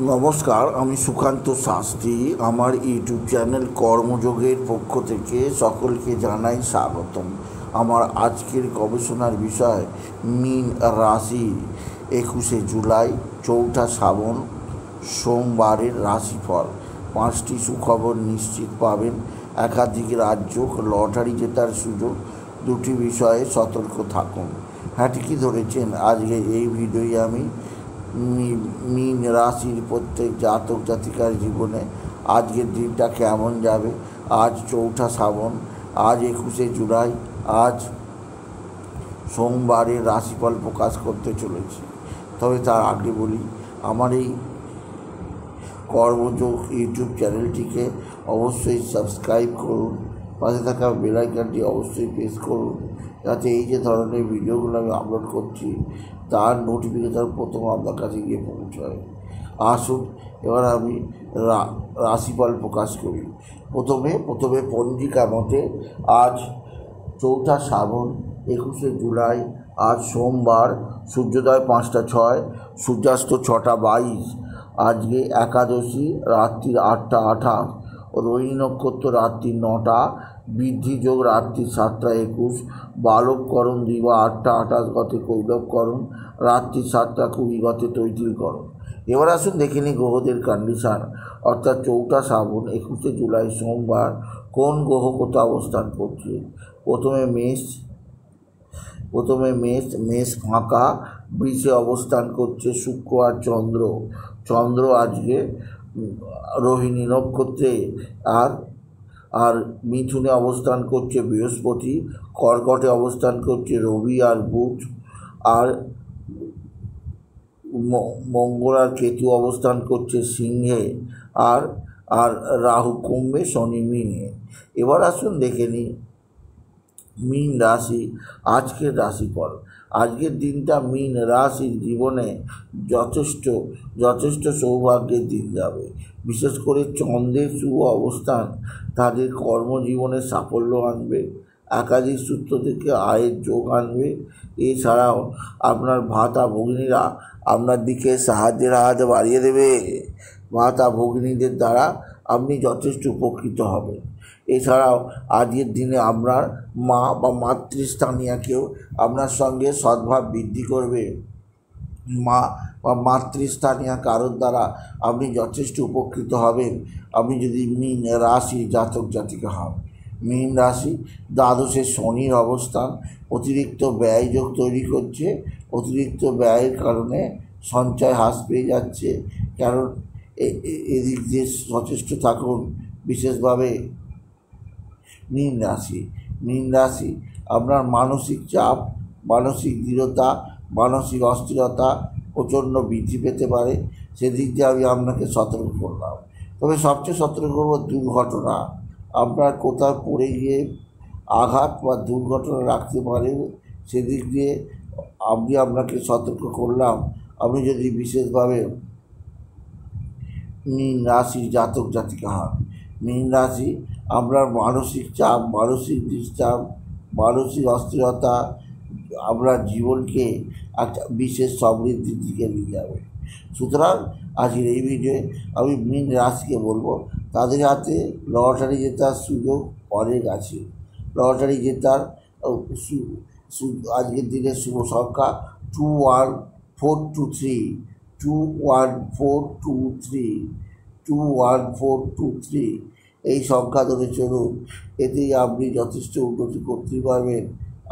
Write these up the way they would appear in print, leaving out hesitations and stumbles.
নমস্কার, আমি সুকান্ত শাস্ত্রী। আমার ইউটিউব চ্যানেল কর্মযোগের পক্ষ থেকে সকলকে জানাই স্বাগতম। আমার আজকের গবেষণার বিষয় মীন রাশি। 21শে জুলাই, চৌঠা শ্রাবণ, সোমবারের রাশিফল। 5টি সুখবর নিশ্চিত পাবেন। একাধিক রাজ্য লটারি জেতার সুযোগ। 2টি বিষয়ে সতর্ক থাকুন। হ্যাঁ, ঠিকই ধরেছেন। আজকে এই ভিডিওয় আমি মীন রাশির প্রত্যেক জাতক জাতিকার জীবনে আজকের দিনটা কেমন যাবে। আজ চৌঠা শ্রাবণ, আজ 21শে জুলাই, আজ সোমবারের রাশিফল প্রকাশ করতে চলেছি। তবে তার আগে বলি, আমার এই কর্মযোগ ইউটিউব চ্যানেলটিকে অবশ্যই সাবস্ক্রাইব করুন, পাশে থাকা বেল আইকনটি অবশ্যই প্রেস করুন, যাতে এই যে ধরনের ভিডিওগুলো আমি আপলোড করছি তার নোটিফিকেশান প্রথম আপনার কাছে গিয়ে পৌঁছায়। আসুন এবার আমি রাশিফল প্রকাশ করি। প্রথমে পঞ্জিকা মতে আজ চৌঠা শ্রাবণ, 21শে জুলাই, আজ সোমবার। সূর্যোদয় 5টা 6, সূর্যাস্ত 6টা 22। আজকে একাদশী রাত্রি 8টা 28, রোহিণী নক্ষত্র রাত্রি 9টা, বৃদ্ধি যোগ রাত্রি 7টা 21, বালবকরণ দিবা 8টা 28 গতে কৈলবকরণ, রাত্রি 7টা 20 গতে তৈতিলকরণ। এবার আসুন দেখে নিই গ্রহদের কন্ডিশান। অর্থাৎ চৌঠা শ্রাবণ, 21শে জুলাই, সোমবার কোন গ্রহ কোথাও অবস্থান করছে। প্রথমে মেষ ফাঁকা, বৃষে অবস্থান করছে শুক্র আর চন্দ্র আজকে রোহিণী নক্ষত্রে, আর মিথুনে অবস্থান করছে বৃহস্পতি, কর্কটে অবস্থান করছে রবি আর বুধ, আর মঙ্গল আর কেতু অবস্থান করছে সিংহে, আর রাহু কুম্ভে, শনি মীনে। এবার আসুন দেখে নিই মীন রাশি আজকের রাশিফল। আজকের দিনটা মীন রাশির জীবনে যথেষ্ট সৌভাগ্যের দিন যাবে। বিশেষ করে চন্দ্রের শুভ অবস্থান তাদের কর্মজীবনে সাফল্য আনবে, একাধিক সূত্র থেকে আয়ের যোগ আনবে। এছাড়াও আপনার ভাতা ভগিনীরা আপনার দিকে সাহায্যের হাত বাড়িয়ে দেবে। ভাতা ভগিনীদের দ্বারা আপনি যথেষ্ট উপকৃত হবেন। এছাড়াও আজকের দিনে আপনার মা বা মাতৃস্থানীয়াকেও আপনার সঙ্গে সদ্ভাব বৃদ্ধি করবে। মা বা মাতৃস্থানীয় কারোর দ্বারা আপনি যথেষ্ট উপকৃত হবেন আপনি যদি মীন রাশি জাতক জাতিকা হন। মীন রাশি দ্বাদশে শনির অবস্থান অতিরিক্ত ব্যয় যোগ তৈরি করছে। অতিরিক্ত ব্যয়ের কারণে সঞ্চয় হ্রাস পেয়ে যাচ্ছে, কারণ এদিক দিয়ে সচেষ্ট থাকুন। বিশেষভাবে মীন রাশি আপনার মানসিক চাপ, মানসিক দৃঢ়তা, মানসিক অস্থিরতা প্রচণ্ড বৃদ্ধি পেতে পারে। সেদিক দিয়ে আমি আপনাকে সতর্ক করলাম। তবে সবচেয়ে সতর্ক করব দুর্ঘটনা। আপনার কোথাও পড়ে গিয়ে আঘাত বা দুর্ঘটনা রাখতে পারে, সেদিক দিয়ে আপনাকে সতর্ক করলাম। আপনি যদি বিশেষভাবে মীন রাশির জাতক জাতিকা হন। মীন রাশি আপনার মানসিক চাপ, মানসিক ডিস্টার্ব, মানসিক অস্থিরতা আপনার জীবনকে একটা বিশেষ সমৃদ্ধির দিকে নিয়ে যাবে। সুতরাং আজকের এই ভিডিওয়ে আমি মীন রাশিকে বলবো, তাদের হাতে লটারি জেতার সুযোগ অনেক আছে। লটারি জেতার আজকের দিনের শুভ সংখ্যা 21423, 21423 এই সংখ্যা ধরে চলুন। এতেই আপনি যথেষ্ট উন্নতি করতে পারবেন।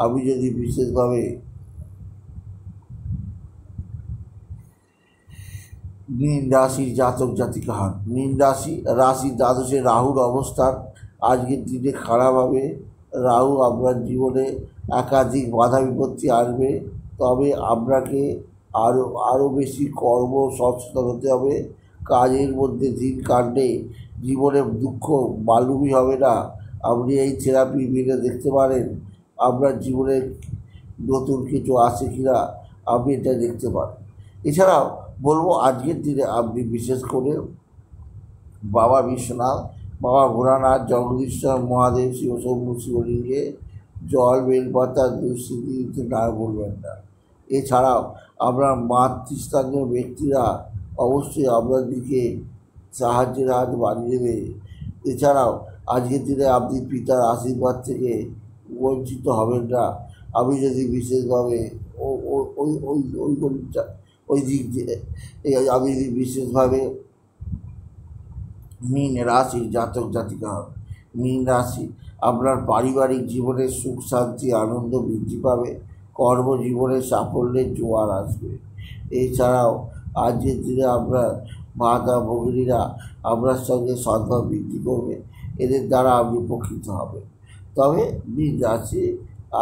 আমি যদি বিশেষভাবে মীন রাশির জাতক জাতিকা হন। মীন রাশির দ্বাদশে রাহুর অবস্থান আজকের দিনে খারাপ হবে। রাহু আপনার জীবনে একাধিক বাধা বিপত্তি আসবে। তবে আপনাকে আরও বেশি কর্ম সচেতন হতে হবে। কাজের মধ্যে দিন কাটলে জীবনে দুঃখ মালুমই হবে না। আপনি এই থেরাপি মেনে দেখতে পারেন, আপনার জীবনে নতুন কিছু আসে কিনা আপনি এটা দেখতে পারেন। এছাড়াও বলবো, আজকের দিনে আপনি বিশেষ করে বাবা বিশ্বনাথ, বাবা ভোলানাথ, জগদীশ্বর মহাদেব, শিবশম্ভু শিবলিঙ্গে জল, বেলপাতা, দুঃস্থিতি দিতে না বলবেন না। এছাড়াও আপনার মাতৃস্থানীয় ব্যক্তিরা অবশ্যই আপনার দিকে সাহায্যের হাত বাড়িয়ে দেবে। এছাড়াও আজকের দিনে আপনি পিতার আশীর্বাদ থেকে বঞ্চিত হবেন না। আমি যদি বিশেষভাবে ওই দিক দিয়ে আমি যদি বিশেষভাবে মীন রাশির জাতক জাতিকা, মীন রাশি আপনার পারিবারিক জীবনের সুখ শান্তি আনন্দ বৃদ্ধি পাবে, কর্মজীবনে সাফল্যের জোয়ার আসবে। এছাড়াও আজকের দিনে আপনার মাতা ভগিনীরা আপনার সঙ্গে সদ্ভাব বৃদ্ধি করবে, এদের দ্বারা আপনি উপকৃত হবেন। তবে মীন রাশি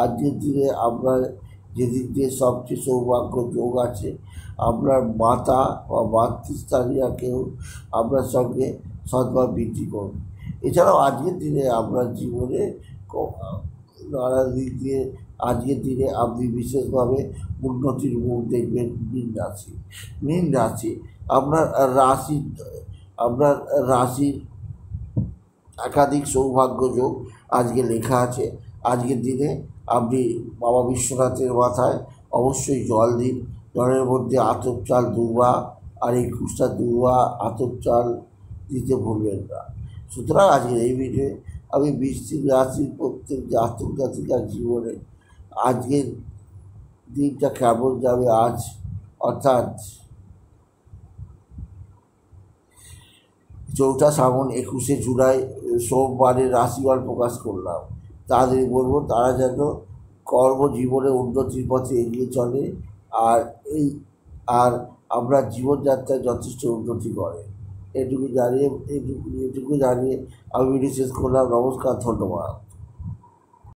আজকের দিনে আপনার যেদিক দিয়ে সবচেয়ে সৌভাগ্য যোগ আছে, আপনার মাতা বা মাতৃস্থানীয় কেউ আপনার সঙ্গে সদ্ভাব বৃদ্ধি করবে। এছাড়াও আজকের দিনে আপনার জীবনে নানা দিক দিয়ে আজকের দিনে আপনি বিশেষভাবে উন্নতির মুখ দেখবেন। মীন রাশি আপনার রাশির একাধিক সৌভাগ্য যোগ আজকে লেখা আছে। আজকের দিনে আপনি বাবা বিশ্বনাথের মাথায় অবশ্যই জল দিন। জলের মধ্যে আতপ চাল দুর্বা আর 21টা দুর্বা আতপ চাল দিতে ভুলবেন না। সুতরাং আজকের এই ভিডিওয়ে আমি বৃশ্চিক রাশির প্রত্যেক জাতক জাতিকার জীবনে আজকের দিনটা কেমন যাবে, আজ অর্থাৎ 4 শ্রাবণ 21 জুলাই সোমবারের রাশিফল প্রকাশ করলাম। তাদের বলবো তারা যেন কর্মজীবনে উন্নতির পথে এগিয়ে চলে আর আমরা জীবনযাত্রায় যথেষ্ট উন্নতি করে। এটুকু জানিয়ে আমি ভিডিও শেষ করলাম। নমস্কার, ধন্যবাদ।